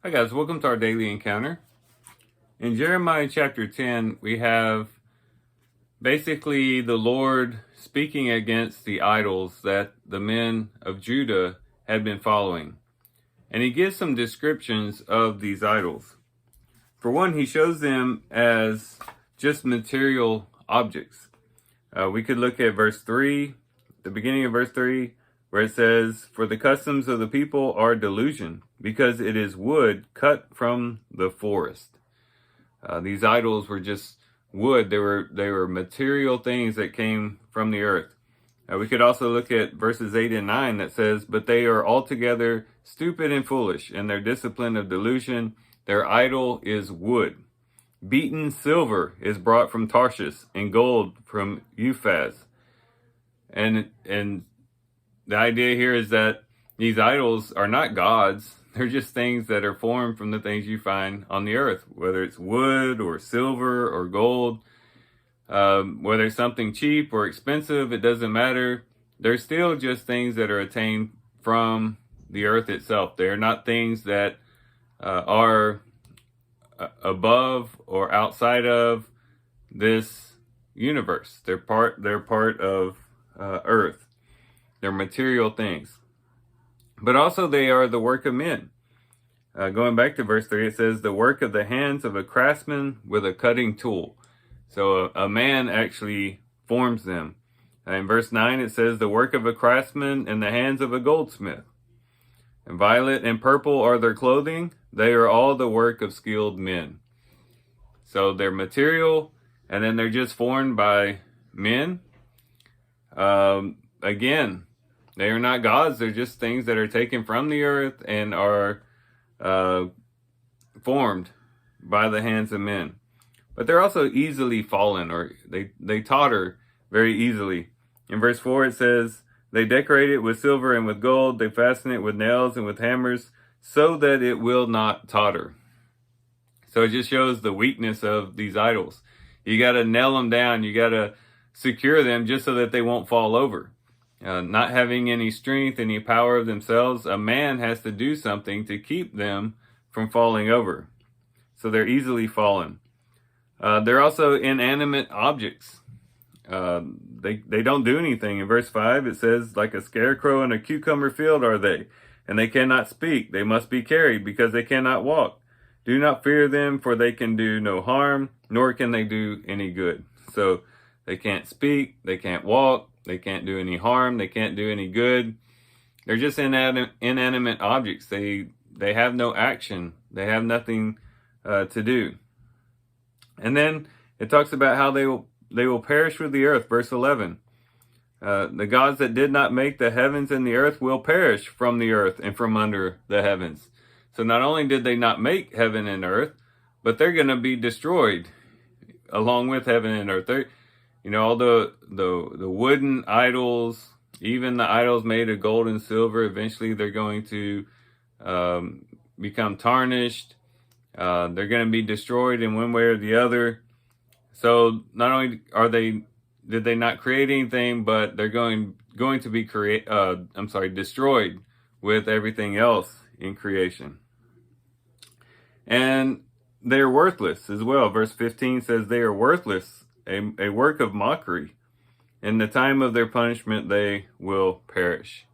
Hi guys, welcome to our daily encounter. In Jeremiah chapter 10, we have basically the Lord speaking against the idols that the men of Judah had been following. And he gives some descriptions of these idols. For one, he shows them as just material objects. We could look at verse 3, the beginning of verse 3, where it says, "For the customs of the people are delusion, because it is wood cut from the forest." These idols were just wood. They were material things that came from the earth. We could also look at verses 8 and 9 that says, "But they are altogether stupid and foolish, and their discipline of delusion, their idol is wood. Beaten silver is brought from Tarshish, and gold from Uphaz." And the idea here is that these idols are not gods. They're just things that are formed from the things you find on the earth, whether it's wood or silver or gold, whether it's something cheap or expensive, it doesn't matter. They're still just things that are attained from the earth itself. They're not things that are above or outside of this universe. They're part of earth. They're material things. But also they are the work of men. Going back to verse 3, it says, "The work of the hands of a craftsman with a cutting tool." So a man actually forms them. In verse 9, it says, "The work of a craftsman in the hands of a goldsmith. And violet and purple are their clothing. They are all the work of skilled men." So they're material, and then they're just formed by men. Again, they are not gods. They're just things that are taken from the earth and are formed by the hands of men. But they're also easily fallen, or they totter very easily. In verse 4 it says, "They decorate it with silver and with gold. They fasten it with nails and with hammers, so that it will not totter." So it just shows the weakness of these idols. You got to nail them down. You got to secure them just so that they won't fall over. Not having any strength, any power of themselves, a man has to do something to keep them from falling over. So they're easily fallen. They're also inanimate objects. They don't do anything. In verse 5, it says, "Like a scarecrow in a cucumber field are they, and they cannot speak. They must be carried because they cannot walk. Do not fear them, for they can do no harm, nor can they do any good." So they can't speak, they can't walk, they can't do any harm, they can't do any good. They're just inanimate objects. They have no action. They have nothing to do. And then it talks about how they will perish with the earth. Verse 11. "The gods that did not make the heavens and the earth will perish from the earth and from under the heavens." So not only did they not make heaven and earth, but they're going to be destroyed along with heaven and earth. All the wooden idols, even the idols made of gold and silver, eventually they're going to become tarnished. They're going to be destroyed in one way or the other. So not only did they not create anything, but they're going to be destroyed with everything else in creation. And they're worthless as well. Verse 15 says they are worthless, a work of mockery. In the time of their punishment, they will perish.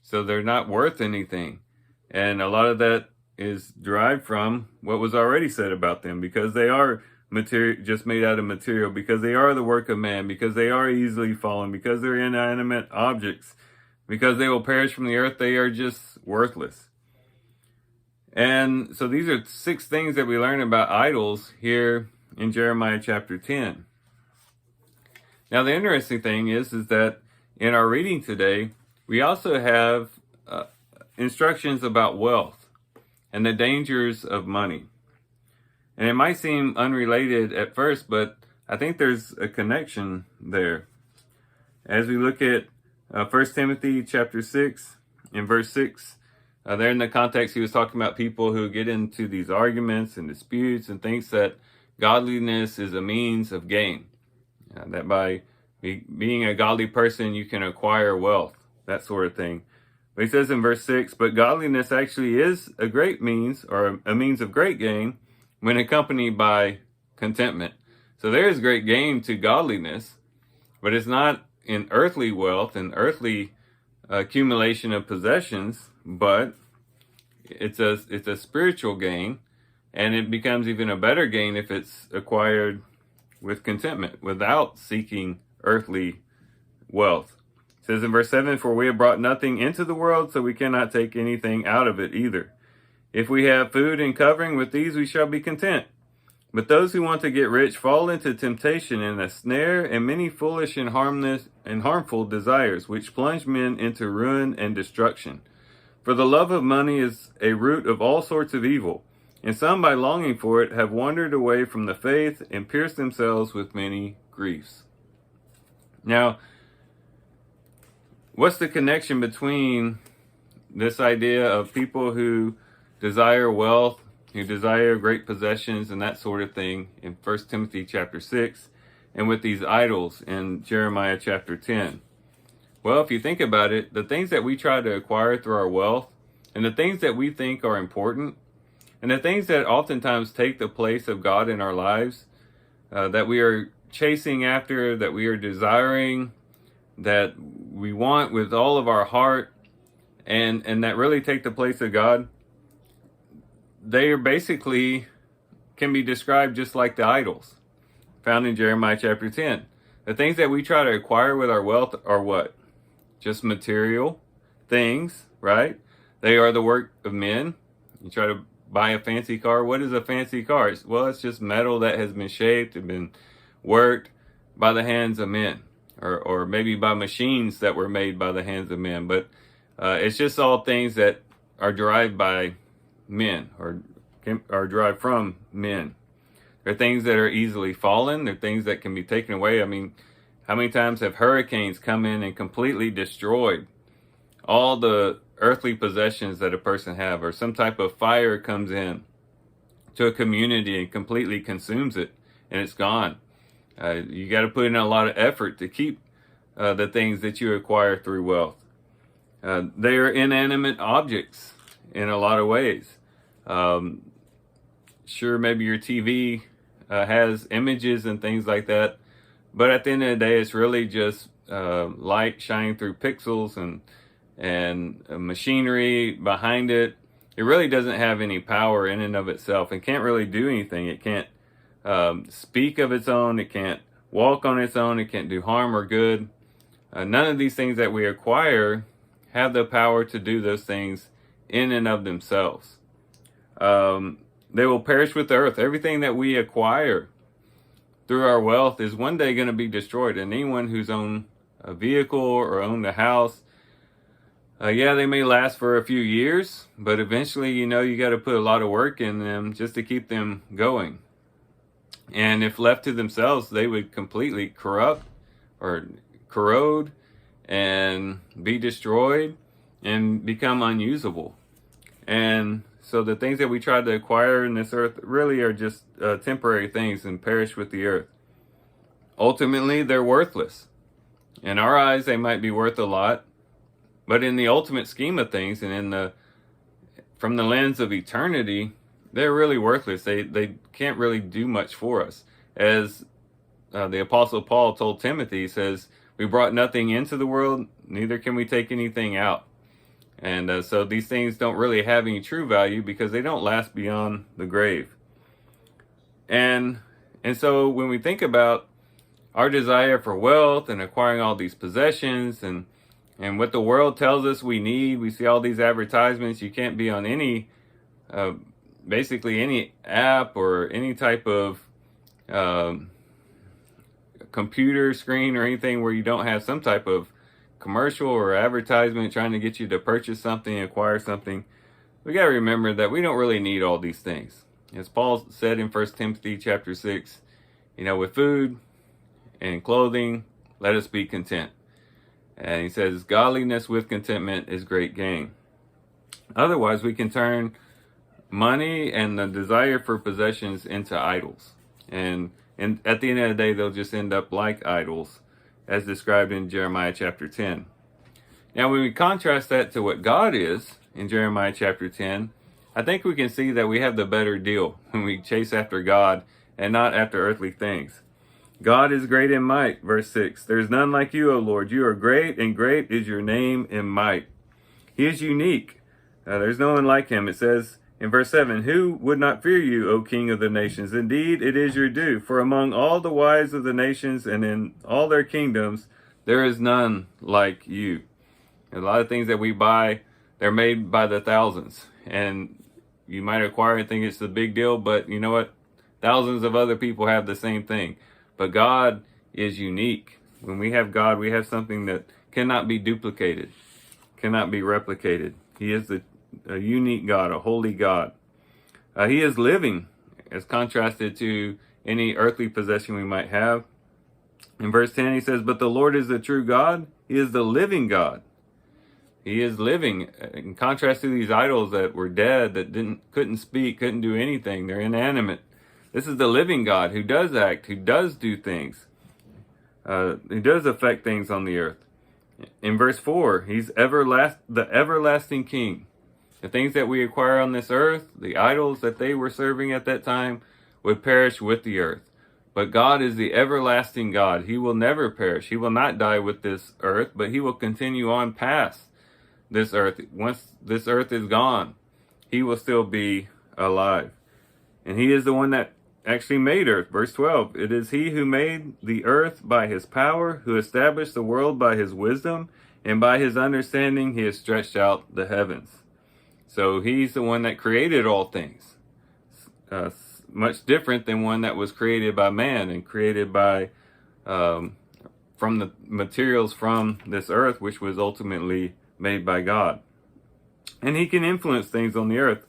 So they're not worth anything. And a lot of that is derived from what was already said about them, because they are material, just made out of material, because they are the work of man, because they are easily fallen, because they're inanimate objects, because they will perish from the earth. They are just worthless. And so these are 6 things that we learn about idols here in Jeremiah chapter 10. Now, the interesting thing is that in our reading today, we also have instructions about wealth and the dangers of money. And it might seem unrelated at first, but I think there's a connection there. As we look at 1 Timothy chapter 6 in verse 6, there in the context, he was talking about people who get into these arguments and disputes and thinks that godliness is a means of gain. That by being a godly person, you can acquire wealth, that sort of thing. But he says in verse 6, but godliness actually is a great means, or a means of great gain, when accompanied by contentment. So there is great gain to godliness, but it's not in earthly wealth and earthly accumulation of possessions, but it's a spiritual gain, and it becomes even a better gain if it's acquired with contentment, without seeking earthly wealth. It says in verse 7, for we have brought nothing into the world, so we cannot take anything out of it either. If we have food and covering, with these we shall be content. But those who want to get rich fall into temptation and a snare, and many foolish and harmful desires, which plunge men into ruin and destruction. For the love of money is a root of all sorts of evil, and some by longing for it have wandered away from the faith and pierced themselves with many griefs. Now, what's the connection between this idea of people who desire wealth, who desire great possessions and that sort of thing in 1 Timothy chapter 6, and with these idols in Jeremiah chapter 10? Well, if you think about it, the things that we try to acquire through our wealth, and the things that we think are important, and the things that oftentimes take the place of God in our lives, that we are chasing after, that we are desiring, that we want with all of our heart, and that really take the place of God, they are basically can be described just like the idols found in Jeremiah chapter 10. The things that we try to acquire with our wealth are what? Just material things, right? They are the work of men. You try to buy a fancy car. What is a fancy car? Well, it's just metal that has been shaped and been worked by the hands of men, or maybe by machines that were made by the hands of men. But it's just all things that are derived by men, or are derived from men. They're things that are easily fallen. They're things that can be taken away. I mean, how many times have hurricanes come in and completely destroyed all the earthly possessions that a person have, or some type of fire comes in to a community and completely consumes it, and it's gone. You got to put in a lot of effort to keep the things that you acquire through wealth. They are inanimate objects in a lot of ways. Sure, maybe your TV has images and things like that, but at the end of the day, it's really just light shining through pixels and machinery behind it. It really doesn't have any power in and of itself, and can't really do anything. It can't speak of its own. It can't walk on its own. It can't do harm or good. None of these things that we acquire have the power to do those things in and of themselves. They will perish with the earth. Everything that we acquire through our wealth is one day going to be destroyed. And anyone who's owned a vehicle or owned a house, yeah, they may last for a few years, but eventually, you got to put a lot of work in them just to keep them going. And if left to themselves, they would completely corrupt or corrode and be destroyed and become unusable. And so the things that we try to acquire in this earth really are just temporary things and perish with the earth. Ultimately, they're worthless. In our eyes, they might be worth a lot, but in the ultimate scheme of things, and from the lens of eternity, they're really worthless. They can't really do much for us. As the Apostle Paul told Timothy, he says, we brought nothing into the world, neither can we take anything out. And so these things don't really have any true value because they don't last beyond the grave. And so when we think about our desire for wealth and acquiring all these possessions and what the world tells us we need, we see all these advertisements. You can't be on any, basically any app or any type of computer screen or anything where you don't have some type of commercial or advertisement trying to get you to purchase something, acquire something. We got to remember that we don't really need all these things. As Paul said in 1 Timothy chapter 6, with food and clothing, let us be content. And he says, godliness with contentment is great gain. Otherwise, we can turn money and the desire for possessions into idols. And at the end of the day, they'll just end up like idols, as described in Jeremiah chapter 10. Now, when we contrast that to what God is in Jeremiah chapter 10, I think we can see that we have the better deal when we chase after God and not after earthly things. God is great in might, verse 6. There is none like you, O Lord. You are great, and great is your name in might. He is unique. There's no one like him. It says in verse 7, who would not fear you, O King of the nations? Indeed, it is your due. For among all the wise of the nations and in all their kingdoms, there is none like you. A lot of things that we buy, they're made by the thousands. And you might acquire and think it's a big deal, but you know what? Thousands of other people have the same thing. But God is unique. When we have God, we have something that cannot be duplicated, cannot be replicated. He is a unique God, a holy God. He is living, as contrasted to any earthly possession we might have. In verse 10, he says, but the Lord is the true God. He is the living God. He is living, in contrast to these idols that were dead, that couldn't speak, couldn't do anything. They're inanimate. This is the living God who does act, who does do things, who does affect things on the earth. In verse 4, he's the everlasting King. The things that we acquire on this earth, the idols that they were serving at that time, would perish with the earth. But God is the everlasting God. He will never perish. He will not die with this earth, but he will continue on past this earth. Once this earth is gone, he will still be alive. And he is the one that actually made earth. Verse 12, it is he who made the earth by his power, who established the world by his wisdom, and by his understanding he has stretched out the heavens. So he's the one that created all things. Much different than one that was created by man and created by from the materials from this earth, which was ultimately made by God. And he can influence things on the earth,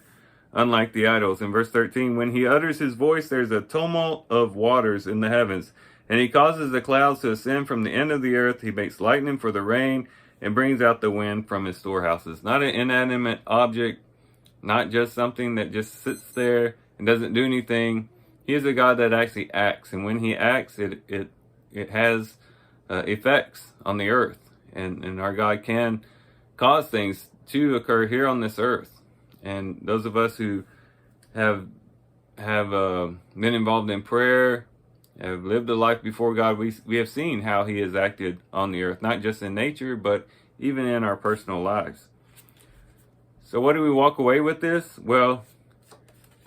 unlike the idols. In verse 13, when he utters his voice, there's a tumult of waters in the heavens, and he causes the clouds to ascend from the end of the earth. He makes lightning for the rain and brings out the wind from his storehouses. Not an inanimate object, not just something that just sits there and doesn't do anything. He is a God that actually acts, and when he acts, it has effects on the earth, and our God can cause things to occur here on this earth. And those of us who have been involved in prayer, have lived a life before God, we have seen how he has acted on the earth, not just in nature, but even in our personal lives. So what do we walk away with this? Well,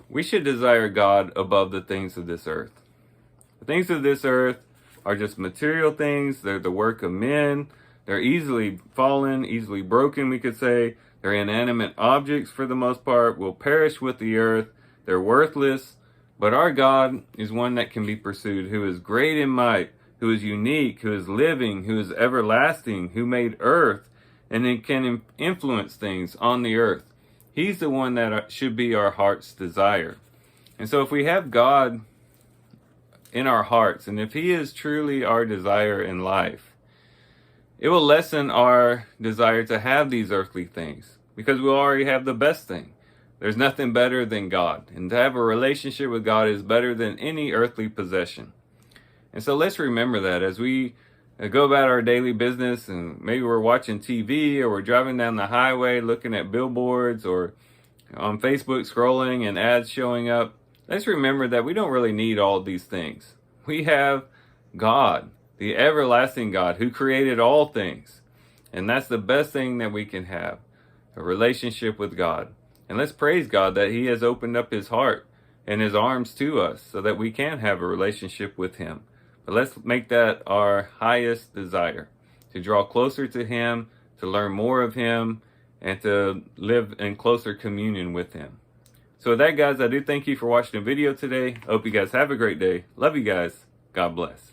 we should desire God above the things of this earth. The things of this earth are just material things. They're the work of men. They're easily fallen, easily broken, we could say. They're inanimate objects for the most part, will perish with the earth. They're worthless. But our God is one that can be pursued, who is great in might, who is unique, who is living, who is everlasting, who made earth, and then can influence things on the earth. He's the one that should be our heart's desire. And so if we have God in our hearts, and if he is truly our desire in life, it will lessen our desire to have these earthly things, because we'll already have the best thing. There's nothing better than God. And to have a relationship with God is better than any earthly possession. And so let's remember that as we go about our daily business, and maybe we're watching TV or we're driving down the highway looking at billboards or on Facebook scrolling and ads showing up. Let's remember that we don't really need all these things. We have God, the everlasting God who created all things. And that's the best thing that we can have, a relationship with God. And let's praise God that he has opened up his heart and his arms to us so that we can have a relationship with him. But let's make that our highest desire, to draw closer to him, to learn more of him, and to live in closer communion with him. So with that, guys, I do thank you for watching the video today. I hope you guys have a great day. Love you guys. God bless.